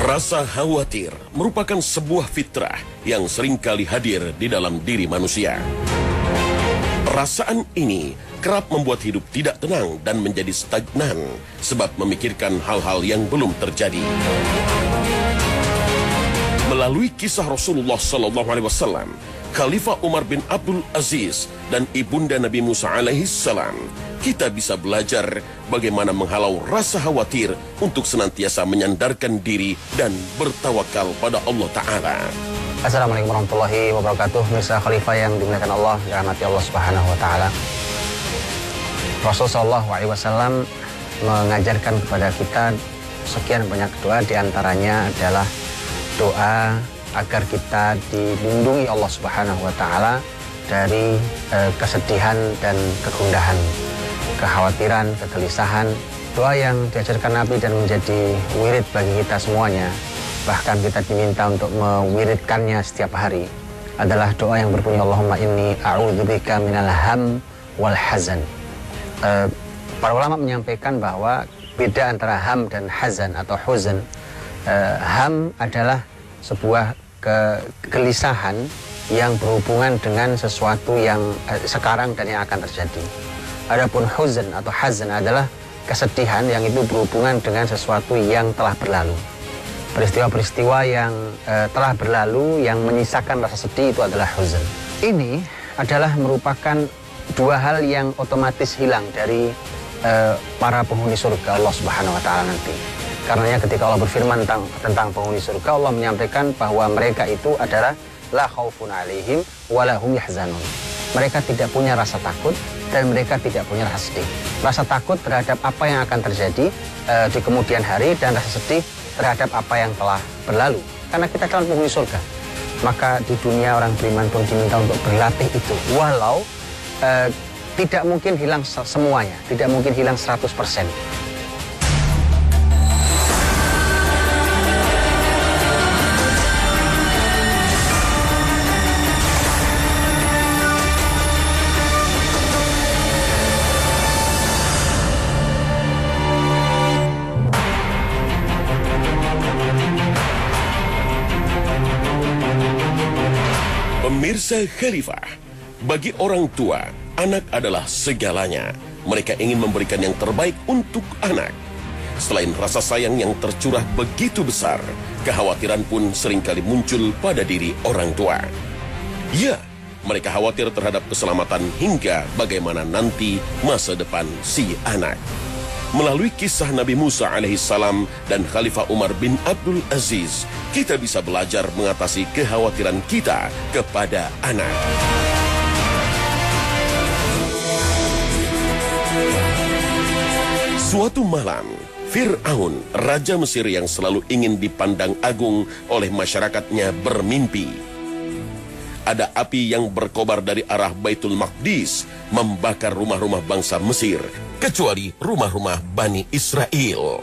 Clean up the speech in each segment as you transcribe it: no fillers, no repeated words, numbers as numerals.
Rasa khawatir merupakan sebuah fitrah yang seringkali hadir di dalam diri manusia. Perasaan ini kerap membuat hidup tidak tenang dan menjadi stagnan sebab memikirkan hal-hal yang belum terjadi. Melalui kisah Rasulullah SAW, Khalifah Umar bin Abdul Aziz dan ibunda Nabi Musa alaihissalam, kita bisa belajar bagaimana menghalau rasa khawatir untuk senantiasa menyandarkan diri dan bertawakal pada Allah Ta'ala. Assalamualaikum warahmatullahi wabarakatuh. Mirsa Khalifah yang dimuliakan Allah, dirahmati Allah Subhanahu wa Ta'ala. Rasulullah SAW mengajarkan kepada kita sekian banyak doa, diantaranya adalah doa agar kita dilindungi Allah Subhanahu wa Ta'ala dari kesedihan dan kegundahan, kekhawatiran, kegelisahan. Doa yang diajarkan Nabi dan menjadi wirid bagi kita semuanya, bahkan kita diminta untuk mewiridkannya setiap hari, adalah doa yang berbunyi Allahumma inni a'udzubika minal ham wal hazan. Para ulama menyampaikan bahwa beda antara ham dan hazan atau huzn. Ham adalah sebuah kegelisahan yang berhubungan dengan sesuatu yang sekarang dan yang akan terjadi. Adapun huzn atau hazan adalah kesedihan yang itu berhubungan dengan sesuatu yang telah berlalu. Peristiwa-peristiwa yang telah berlalu yang menyisakan rasa sedih itu adalah huzn. Ini adalah merupakan dua hal yang otomatis hilang dari para penghuni surga Allah Subhanahu wa Ta'ala nanti. Karenanya ketika Allah berfirman tentang penghuni surga, Allah menyampaikan bahwa mereka itu adalah la khaufun alaihim wa la hum yahzanun. Mereka tidak punya rasa takut dan mereka tidak punya rasa sedih. Rasa takut terhadap apa yang akan terjadi di kemudian hari dan rasa sedih terhadap apa yang telah berlalu. Karena kita calon penghuni surga. Maka di dunia orang beriman pun diminta untuk berlatih itu. Walau tidak mungkin hilang semuanya, tidak mungkin hilang 100%. Pemirsa Khalifah, bagi orang tua, anak adalah segalanya. Mereka ingin memberikan yang terbaik untuk anak. Selain rasa sayang yang tercurah begitu besar, kekhawatiran pun seringkali muncul pada diri orang tua. Ya, mereka khawatir terhadap keselamatan hingga bagaimana nanti masa depan si anak. Melalui kisah Nabi Musa alaihissalam dan Khalifah Umar bin Abdul Aziz, kita bisa belajar mengatasi kekhawatiran kita kepada anak. Suatu malam, Fir'aun, raja Mesir yang selalu ingin dipandang agung oleh masyarakatnya, bermimpi. Ada api yang berkobar dari arah Baitul Maqdis, membakar rumah-rumah bangsa Mesir, kecuali rumah-rumah Bani Israel.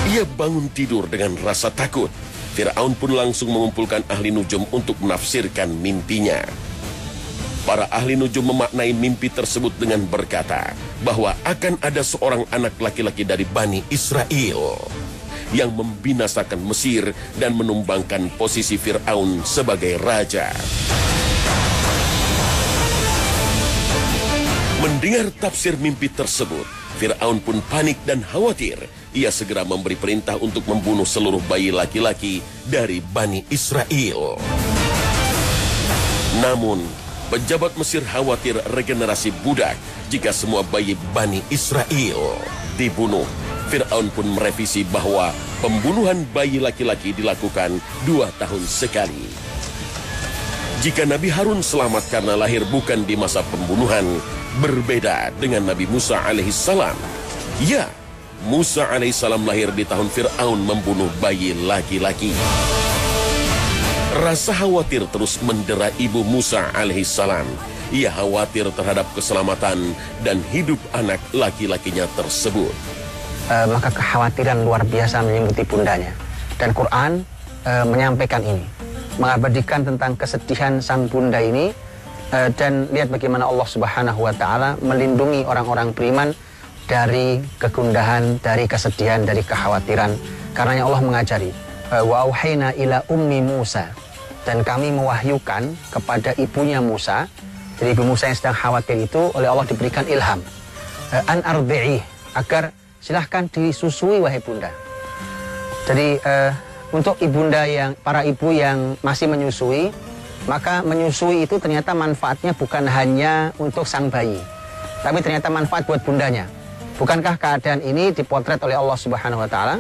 Ia bangun tidur dengan rasa takut. Fir'aun pun langsung mengumpulkan ahli nujum untuk menafsirkan mimpinya. Para ahli nujum memaknai mimpi tersebut dengan berkata bahwa akan ada seorang anak laki-laki dari Bani Israel yang membinasakan Mesir dan menumbangkan posisi Fir'aun sebagai raja. Mendengar tafsir mimpi tersebut, Fir'aun pun panik dan khawatir. Ia segera memberi perintah untuk membunuh seluruh bayi laki-laki dari Bani Israel. Namun, pejabat Mesir khawatir regenerasi budak jika semua bayi Bani Israel dibunuh. Fir'aun pun merevisi bahwa pembunuhan bayi laki-laki dilakukan 2 tahun sekali. Jika Nabi Harun selamat karena lahir bukan di masa pembunuhan, berbeda dengan Nabi Musa alaihissalam. Ya, Musa alaihissalam lahir di tahun Fir'aun membunuh bayi laki-laki. Rasa khawatir terus mendera ibu Musa alaihissalam. Ia khawatir terhadap keselamatan dan hidup anak laki-lakinya tersebut. Maka kekhawatiran luar biasa menyelimuti bundanya. Dan Quran menyampaikan ini, mengabadikan tentang kesedihan sang bunda ini Dan lihat bagaimana Allah Subhanahu wa Ta'ala melindungi orang-orang beriman dari kegundahan, dari kesedihan, dari kekhawatiran. Karenanya Allah mengajari, wa auhayna ila ummi Musa, dan kami mewahyukan kepada ibunya Musa. Jadi ibu Musa yang sedang khawatir itu oleh Allah diberikan ilham, an arbi'i, agar silahkan disusui wahai bunda. Jadi untuk ibunda yang, para ibu yang masih menyusui, maka menyusui itu ternyata manfaatnya bukan hanya untuk sang bayi, tapi ternyata manfaat buat bundanya. Bukankah keadaan ini dipotret oleh Allah Subhanahu wa Ta'ala?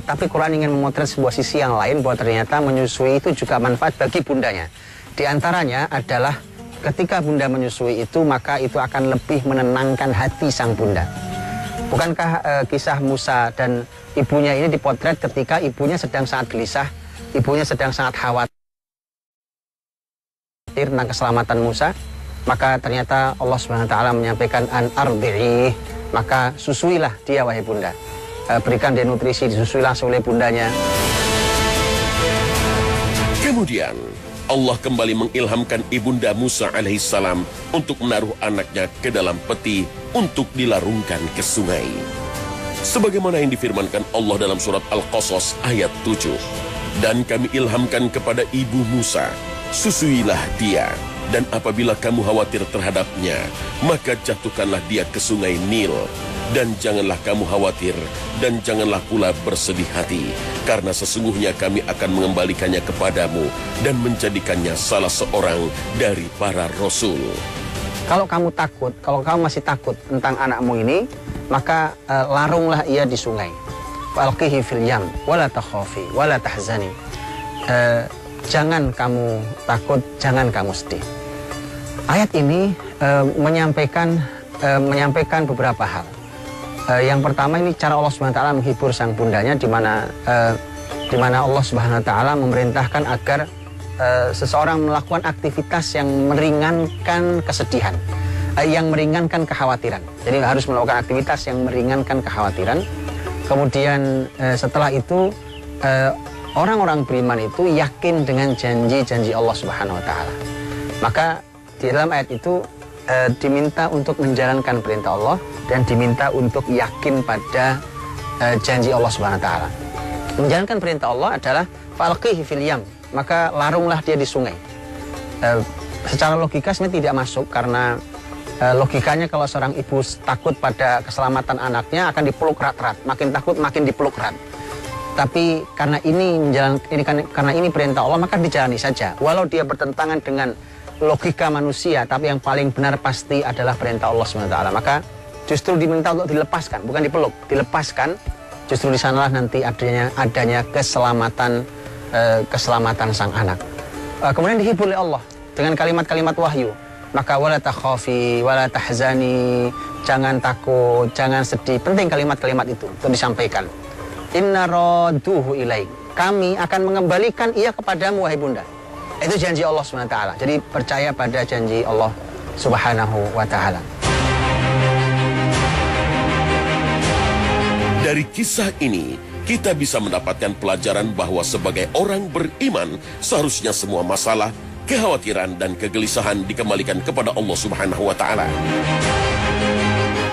Tapi Quran ingin memotret sebuah sisi yang lain, bahwa ternyata menyusui itu juga manfaat bagi bundanya. Di antaranya adalah ketika bunda menyusui itu, maka itu akan lebih menenangkan hati sang bunda. Bukankah kisah Musa dan ibunya ini dipotret ketika ibunya sedang sangat gelisah, ibunya sedang sangat khawatir tentang keselamatan Musa? Maka ternyata Allah Subhanahu wa Ta'ala menyampaikan an arbi'i, maka susuilah dia wahai bunda. Berikan dia nutrisi, disusui langsung oleh bundanya. Kemudian Allah kembali mengilhamkan ibunda Musa alaihissalam untuk menaruh anaknya ke dalam peti untuk dilarungkan ke sungai. Sebagaimana yang difirmankan Allah dalam surat Al-Qasas ayat 7. Dan kami ilhamkan kepada ibu Musa, susuilah dia, dan apabila kamu khawatir terhadapnya, maka jatuhkanlah dia ke sungai Nil. Dan janganlah kamu khawatir, dan janganlah pula bersedih hati, karena sesungguhnya kami akan mengembalikannya kepadamu dan menjadikannya salah seorang dari para rasul. Kalau kamu takut, kalau kamu masih takut tentang anakmu ini, maka larunglah ia di sungai. Falqihi fil yam, wala takhafi, wala tahzani. Jangan kamu takut, jangan kamu sedih. Ayat ini menyampaikan beberapa hal. Yang pertama, ini cara Allah Subhanahu wa Ta'ala menghibur sang bundanya, di mana Allah Subhanahu wa Ta'ala memerintahkan agar seseorang melakukan aktivitas yang meringankan kesedihan, yang meringankan kekhawatiran. Jadi harus melakukan aktivitas yang meringankan kekhawatiran. Kemudian setelah itu orang-orang beriman itu yakin dengan janji-janji Allah Subhanahu wa Ta'ala. Maka di dalam ayat itu diminta untuk menjalankan perintah Allah dan diminta untuk yakin pada janji Allah Subhanahu wa Ta'ala. Menjalankan perintah Allah adalah falqihi fil yam, maka larunglah dia di sungai. Secara logika sebenarnya tidak masuk, karena logikanya kalau seorang ibu takut pada keselamatan anaknya akan dipeluk erat-erat, makin takut makin dipeluk erat. Tapi karena ini perintah Allah, maka dijalani saja. Walau dia bertentangan dengan logika manusia, tapi yang paling benar pasti adalah perintah Allah SWT. Maka justru diminta untuk dilepaskan, bukan dipeluk, dilepaskan. Justru di sanalah nanti adanya keselamatan sang anak. Kemudian dihibur oleh Allah dengan kalimat-kalimat wahyu. Maka wala takhafi, wala tahzani, jangan takut, jangan sedih. Penting kalimat-kalimat itu untuk disampaikan. Inna radduhu ilaik, kami akan mengembalikan ia kepadamu wahai bunda. Itu janji Allah SWT. Jadi percaya pada janji Allah Subhanahu wa Ta'ala. Dari kisah ini, kita bisa mendapatkan pelajaran bahwa sebagai orang beriman, seharusnya semua masalah, kekhawatiran, dan kegelisahan dikembalikan kepada Allah Subhanahu wa Ta'ala.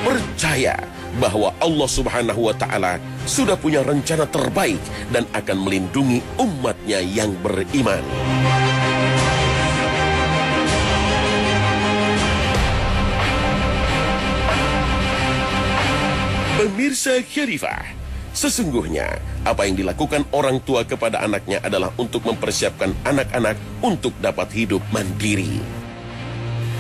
Percaya bahwa Allah Subhanahu wa Ta'ala sudah punya rencana terbaik dan akan melindungi umatnya yang beriman. Pemirsa Khalifah, sesungguhnya apa yang dilakukan orang tua kepada anaknya adalah untuk mempersiapkan anak-anak untuk dapat hidup mandiri.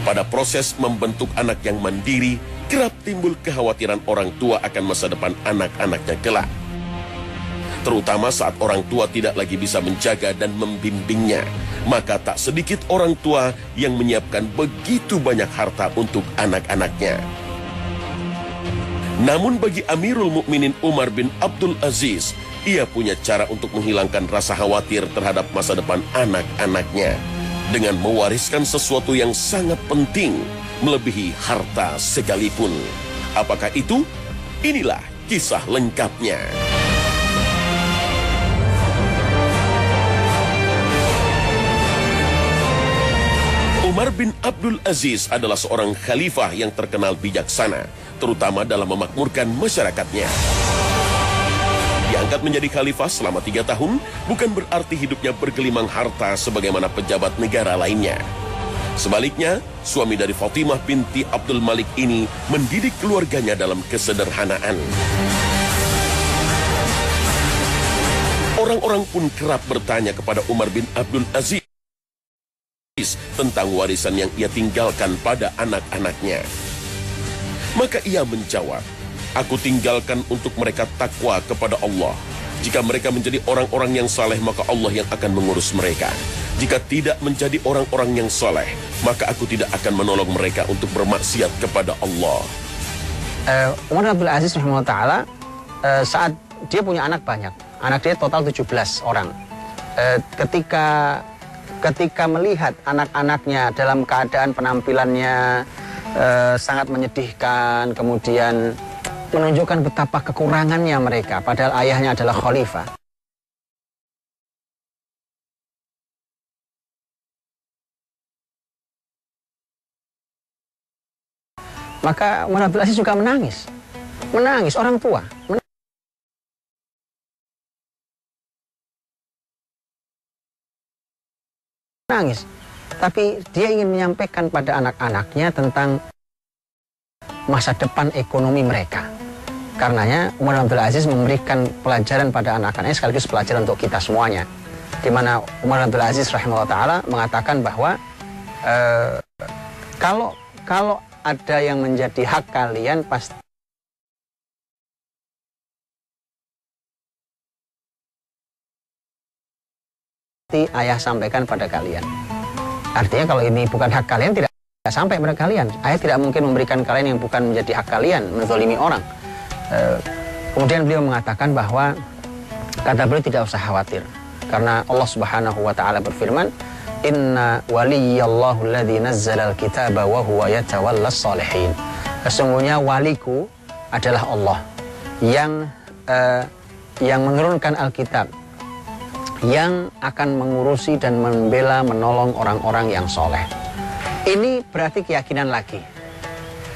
Pada proses membentuk anak yang mandiri, kerap timbul kekhawatiran orang tua akan masa depan anak-anaknya kelak. Terutama saat orang tua tidak lagi bisa menjaga dan membimbingnya, maka tak sedikit orang tua yang menyiapkan begitu banyak harta untuk anak-anaknya. Namun bagi Amirul Mukminin Umar bin Abdul Aziz, ia punya cara untuk menghilangkan rasa khawatir terhadap masa depan anak-anaknya dengan mewariskan sesuatu yang sangat penting, melebihi harta sekalipun. Apakah itu? Inilah kisah lengkapnya. Umar bin Abdul Aziz adalah seorang khalifah yang terkenal bijaksana, terutama dalam memakmurkan masyarakatnya. Diangkat menjadi khalifah selama 3 tahun, bukan berarti hidupnya bergelimang harta sebagaimana pejabat negara lainnya. Sebaliknya, suami dari Fatimah binti Abdul Malik ini mendidik keluarganya dalam kesederhanaan. Orang-orang pun kerap bertanya kepada Umar bin Abdul Aziz tentang warisan yang ia tinggalkan pada anak-anaknya. Maka ia menjawab, "Aku tinggalkan untuk mereka takwa kepada Allah. Jika mereka menjadi orang-orang yang saleh, maka Allah yang akan mengurus mereka. Jika tidak menjadi orang-orang yang saleh, maka aku tidak akan menolong mereka untuk bermaksiat kepada Allah." Umar bin Abdul Aziz rahimahullah saat dia punya anak banyak, anak dia total 17 orang. Ketika melihat anak-anaknya dalam keadaan penampilannya sangat menyedihkan, kemudian menunjukkan betapa kekurangannya mereka, padahal ayahnya adalah khalifah. Maka Umar bin Abdul Aziz juga menangis. Menangis, orang tua. Menangis. Tapi dia ingin menyampaikan pada anak-anaknya tentang masa depan ekonomi mereka. Karenanya Umar bin Abdul Aziz memberikan pelajaran pada anak-anaknya sekaligus pelajaran untuk kita semuanya. Di mana Umar bin Abdul Aziz rahimahullah ta'ala mengatakan bahwa kalau ada yang menjadi hak kalian, pasti ayah sampaikan pada kalian. Artinya kalau ini bukan hak kalian, tidak sampai pada kalian. Ayah tidak mungkin memberikan kalian yang bukan menjadi hak kalian, menzalimi orang. Kemudian beliau mengatakan bahwa, kata beliau, tidak usah khawatir, karena Allah Subhanahu wa ta'ala berfirman, "Inna waliyallahu alladzi nazzala al-kitaba wa huwa yatawallas shalihin." Sesungguhnya waliku adalah Allah yang menurunkan Alkitab, yang akan mengurusi dan membela, menolong orang-orang yang soleh. Ini berarti keyakinan lagi.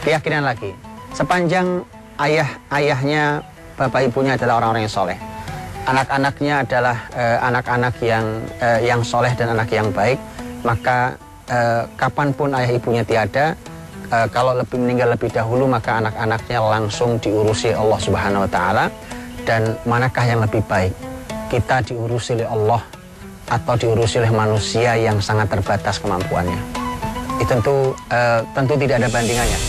Keyakinan lagi. Sepanjang ayahnya, bapak ibunya adalah orang-orang yang soleh, anak-anaknya adalah anak-anak yang soleh dan anak yang baik, maka kapanpun ayah ibunya tiada, kalau meninggal lebih dahulu, maka anak-anaknya langsung diurusi Allah Subhanahu wa ta'ala. Dan manakah yang lebih baik? Kita diurusi oleh Allah atau diurusi oleh manusia yang sangat terbatas kemampuannya? Itu tentu tidak ada bandingannya.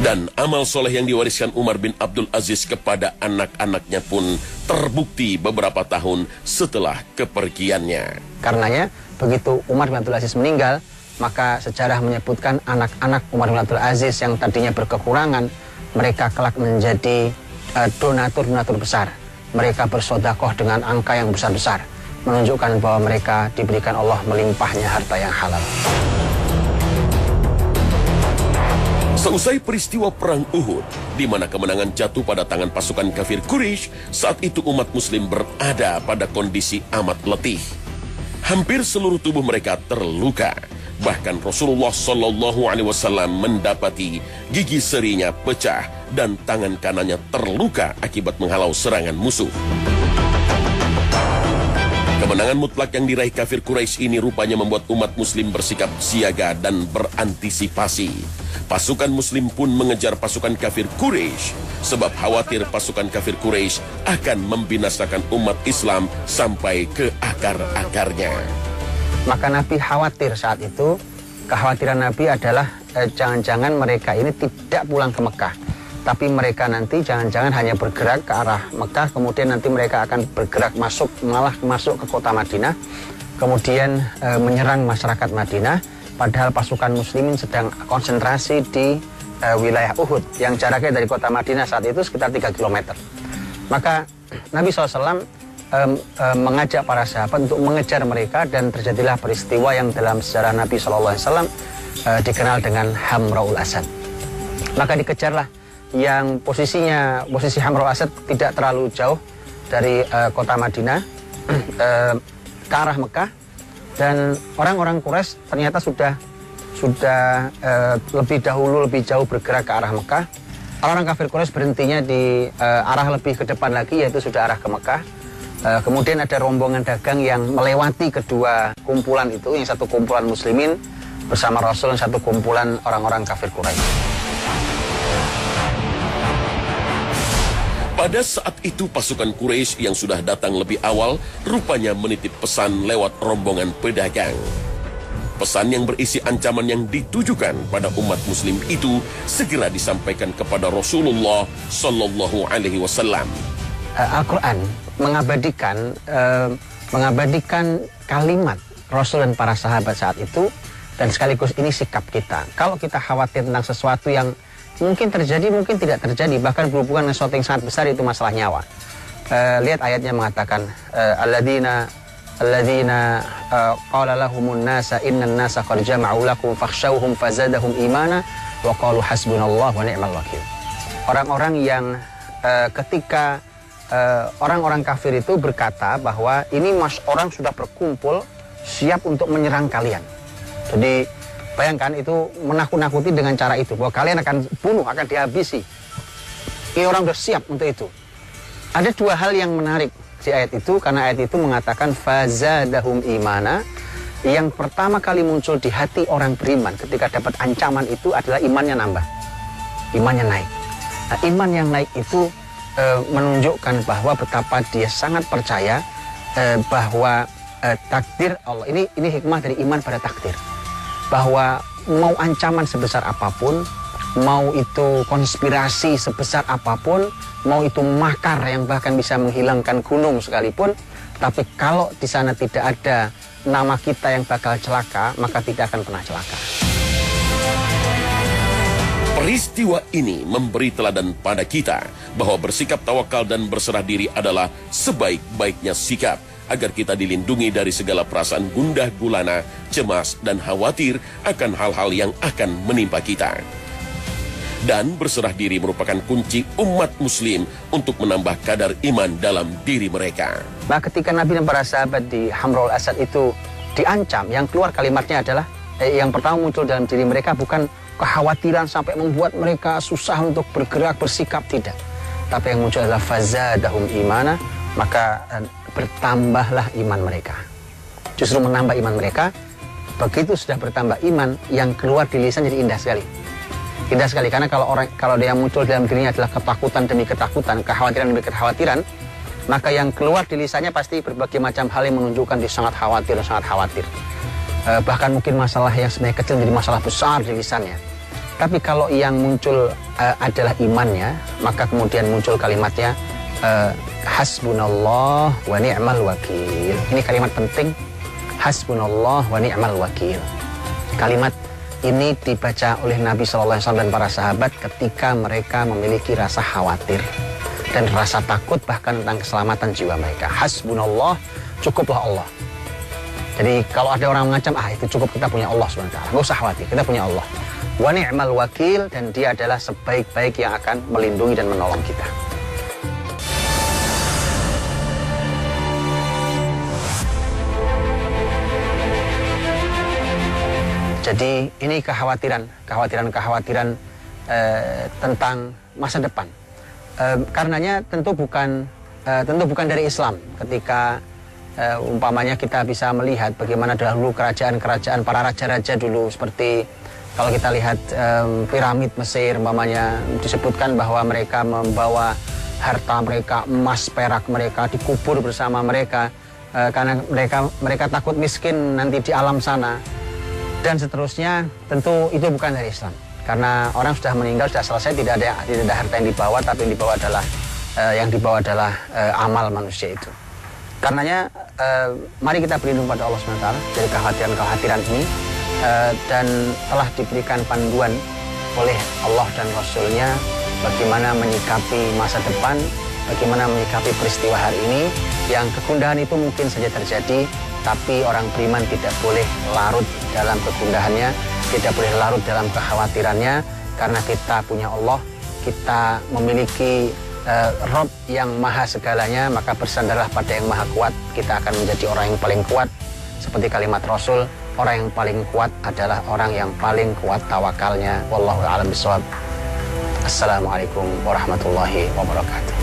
Dan amal soleh yang diwariskan Umar bin Abdul Aziz kepada anak-anaknya pun terbukti beberapa tahun setelah kepergiannya. Karenanya begitu Umar bin Abdul Aziz meninggal, maka sejarah menyebutkan anak-anak Umar bin Abdul Aziz yang tadinya berkekurangan, mereka kelak menjadi donatur-donatur besar. Mereka bersodakoh dengan angka yang besar-besar, menunjukkan bahwa mereka diberikan Allah melimpahnya harta yang halal. Seusai peristiwa Perang Uhud, di mana kemenangan jatuh pada tangan pasukan kafir Quraisy, saat itu umat muslim berada pada kondisi amat letih. Hampir seluruh tubuh mereka terluka. Bahkan Rasulullah SAW mendapati gigi serinya pecah dan tangan kanannya terluka akibat menghalau serangan musuh. Kemenangan mutlak yang diraih kafir Quraisy ini rupanya membuat umat muslim bersikap siaga dan berantisipasi. Pasukan muslim pun mengejar pasukan kafir Quraisy sebab khawatir pasukan kafir Quraisy akan membinasakan umat Islam sampai ke akar-akarnya. Maka Nabi khawatir saat itu. Kekhawatiran Nabi adalah jangan-jangan mereka ini tidak pulang ke Mekah, tapi mereka nanti jangan-jangan hanya bergerak ke arah Mekah, kemudian nanti mereka akan bergerak malah masuk ke kota Madinah, kemudian menyerang masyarakat Madinah, padahal pasukan muslimin sedang konsentrasi di wilayah Uhud yang jaraknya dari kota Madinah saat itu sekitar 3 km. Maka Nabi SAW mengajak para sahabat untuk mengejar mereka, dan terjadilah peristiwa yang dalam sejarah Nabi SAW dikenal dengan Hamraul Asad. Maka dikejarlah yang posisi Hamraul Asad tidak terlalu jauh dari kota Madinah ke arah Mekah. Dan orang-orang Quraisy ternyata sudah lebih dahulu, lebih jauh bergerak ke arah Mekah. Orang-orang kafir Quraisy berhentinya di arah lebih ke depan lagi, yaitu sudah arah ke Mekah. Kemudian ada rombongan dagang yang melewati kedua kumpulan itu, yang satu kumpulan muslimin bersama Rasul, yang satu kumpulan orang-orang kafir Quraisy. Pada saat itu pasukan Quraisy yang sudah datang lebih awal rupanya menitip pesan lewat rombongan pedagang. Pesan yang berisi ancaman yang ditujukan pada umat muslim itu segera disampaikan kepada Rasulullah Sallallahu Alaihi Wasallam. Al-Quran mengabadikan kalimat Rasul dan para sahabat saat itu, dan sekaligus ini sikap kita. Kalau kita khawatir tentang sesuatu yang mungkin terjadi, mungkin tidak terjadi, bahkan berhubungan dengan sesuatu yang sangat besar, itu masalah nyawa. Lihat ayatnya mengatakan, alladzina qala lahumun nasa innan nasa qad jama'u lakum fakhshawhum fazadahum imana wa qalu hasbunallahu wa ni'mal wakil. Orang-orang yang ketika orang-orang kafir itu berkata bahwa ini orang sudah berkumpul siap untuk menyerang kalian. Jadi bayangkan itu menakut-nakuti dengan cara itu, bahwa kalian akan bunuh, akan dihabisi. Ini orang sudah siap untuk itu. Ada dua hal yang menarik di ayat itu, karena ayat itu mengatakan fazadahum imana. Yang pertama kali muncul di hati orang beriman ketika dapat ancaman itu adalah imannya nambah, imannya naik. Nah, iman yang naik itu menunjukkan bahwa betapa dia sangat percaya bahwa takdir Allah. Ini hikmah dari iman pada takdir, bahwa mau ancaman sebesar apapun, mau itu konspirasi sebesar apapun, mau itu makar yang bahkan bisa menghilangkan gunung sekalipun, tapi kalau di sana tidak ada nama kita yang bakal celaka, maka tidak akan pernah celaka. Peristiwa ini memberi teladan pada kita bahwa bersikap tawakal dan berserah diri adalah sebaik-baiknya sikap, agar kita dilindungi dari segala perasaan gundah gulana, cemas, dan khawatir akan hal-hal yang akan menimpa kita. Dan berserah diri merupakan kunci umat muslim untuk menambah kadar iman dalam diri mereka. Nah, ketika Nabi dan para sahabat di Hamraul Asad itu diancam, yang keluar kalimatnya adalah, yang pertama muncul dalam diri mereka bukan kekhawatiran sampai membuat mereka susah untuk bergerak, bersikap, tidak. Tapi yang muncul adalah fazadahum imana, maka bertambahlah iman mereka. Justru menambah iman mereka. Begitu sudah bertambah iman, yang keluar di lisan jadi indah sekali. Indah sekali, karena kalau dia muncul dalam dirinya adalah ketakutan demi ketakutan, kekhawatiran demi kekhawatiran, maka yang keluar di lisannya pasti berbagai macam hal yang menunjukkan dia sangat khawatir, sangat khawatir. Bahkan mungkin masalah yang sebenarnya kecil menjadi masalah besar di lisannya. Tapi kalau yang muncul adalah imannya, maka kemudian muncul kalimatnya, hasbunallah wa ni'mal wakil. Ini kalimat penting, hasbunallah wa ni'mal wakil. Kalimat ini dibaca oleh Nabi SAW dan para sahabat ketika mereka memiliki rasa khawatir dan rasa takut bahkan tentang keselamatan jiwa mereka. Hasbunallah, cukuplah Allah. Jadi kalau ada orang mengancam, itu cukup, kita punya Allah SWT. Nggak usah khawatir, kita punya Allah. Wa ni'mal wakil, dan dia adalah sebaik-baik yang akan melindungi dan menolong kita. Jadi ini kekhawatiran tentang masa depan. Karenanya tentu bukan dari Islam. Ketika umpamanya kita bisa melihat bagaimana dahulu kerajaan-kerajaan para raja-raja dulu, seperti kalau kita lihat piramid Mesir umpamanya, disebutkan bahwa mereka membawa harta mereka, emas, perak mereka dikubur bersama mereka karena mereka takut miskin nanti di alam sana. Dan seterusnya, tentu itu bukan dari Islam. Karena orang sudah meninggal, sudah selesai, tidak ada harta yang dibawa, tapi yang dibawa adalah amal manusia itu. Karenanya, mari kita berlindung pada Allah SWT dari kekhawatiran ini, dan telah diberikan panduan oleh Allah dan Rasulnya bagaimana menyikapi masa depan, bagaimana menyikapi peristiwa hari ini, yang kegundahan itu mungkin saja terjadi, tapi orang beriman tidak boleh larut dalam kegundahannya, tidak boleh larut dalam kekhawatirannya, karena kita punya Allah, kita memiliki Rob yang maha segalanya, maka bersandarlah pada yang maha kuat, kita akan menjadi orang yang paling kuat. seperti kalimat Rasul, orang yang paling kuat adalah orang yang paling kuat tawakalnya. Wallahu a'lam bishawab. Assalamualaikum warahmatullahi wabarakatuh.